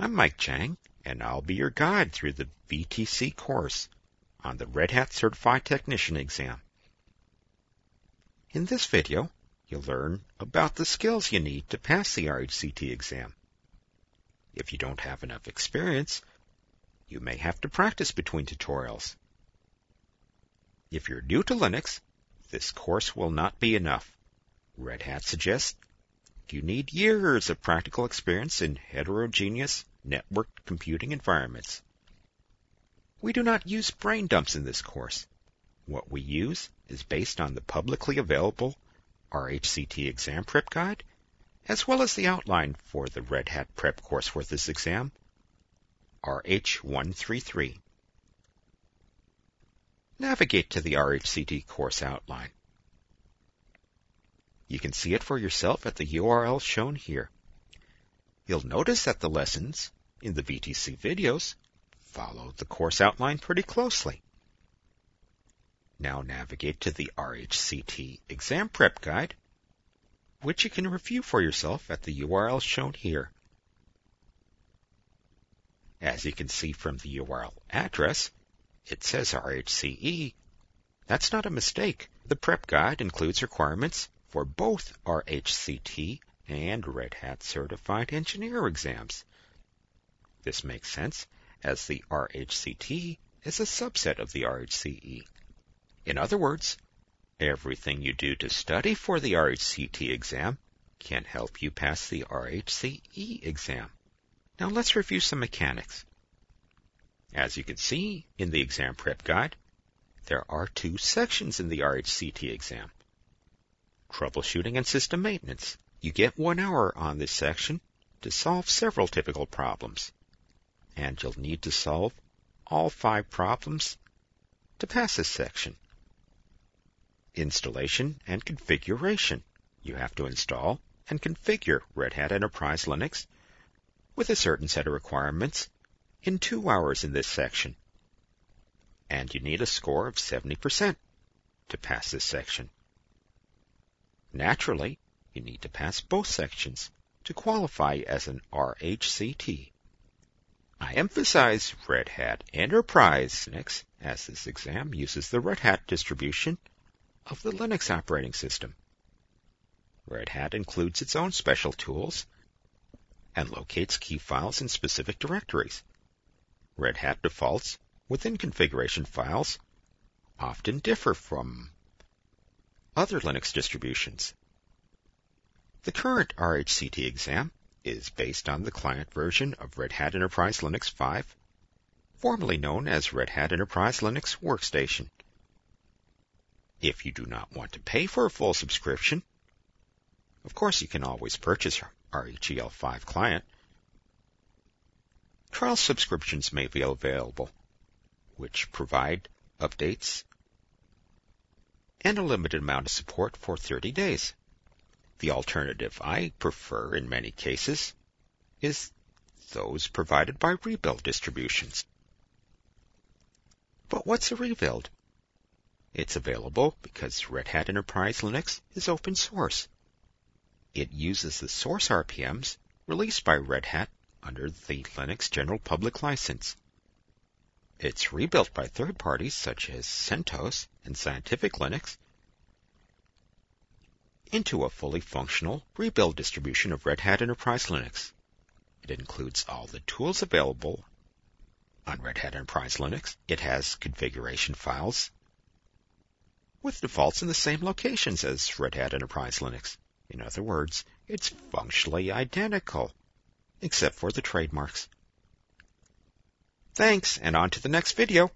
I'm Mike Chang, and I'll be your guide through the VTC course on the Red Hat Certified Technician exam. In this video, you'll learn about the skills you need to pass the RHCT exam. If you don't have enough experience, you may have to practice between tutorials. If you're new to Linux, this course will not be enough. Red Hat suggests you need years of practical experience in heterogeneous networked computing environments. We do not use brain dumps in this course. What we use is based on the publicly available RHCT exam prep guide, as well as the outline for the Red Hat prep course for this exam, RH133. Navigate to the RHCT course outline. You can see it for yourself at the URL shown here. You'll notice that the lessons in the VTC videos follow the course outline pretty closely. Now navigate to the RHCT exam prep guide, which you can review for yourself at the URL shown here. As you can see from the URL address, it says RHCE. That's not a mistake. The prep guide includes requirements for both RHCT and Red Hat Certified Engineer exams. This makes sense, as the RHCT is a subset of the RHCE. In other words, everything you do to study for the RHCT exam can help you pass the RHCE exam. Now let's review some mechanics. As you can see in the exam prep guide, there are two sections in the RHCT exam: troubleshooting and system maintenance. You get 1 hour on this section to solve several typical problems, and you'll need to solve all 5 problems to pass this section. Installation and configuration. You have to install and configure Red Hat Enterprise Linux with a certain set of requirements in 2 hours in this section, and you need a score of 70% to pass this section. Naturally, you need to pass both sections to qualify as an RHCT. I emphasize Red Hat Enterprise Linux, as this exam uses the Red Hat distribution of the Linux operating system. Red Hat includes its own special tools and locates key files in specific directories. Red Hat defaults within configuration files often differ from other Linux distributions. The current RHCT exam is based on the client version of Red Hat Enterprise Linux 5, formerly known as Red Hat Enterprise Linux Workstation. If you do not want to pay for a full subscription, of course you can always purchase RHEL 5 client. Trial subscriptions may be available, which provide updates and a limited amount of support for 30 days. The alternative I prefer in many cases is those provided by rebuild distributions. But what's a rebuild? It's available because Red Hat Enterprise Linux is open source. It uses the source RPMs released by Red Hat under the Linux General Public License. It's rebuilt by third parties such as CentOS and Scientific Linux into a fully functional rebuild distribution of Red Hat Enterprise Linux. It includes all the tools available on Red Hat Enterprise Linux. It has configuration files with defaults in the same locations as Red Hat Enterprise Linux. In other words, it's functionally identical, except for the trademarks. Thanks, and on to the next video.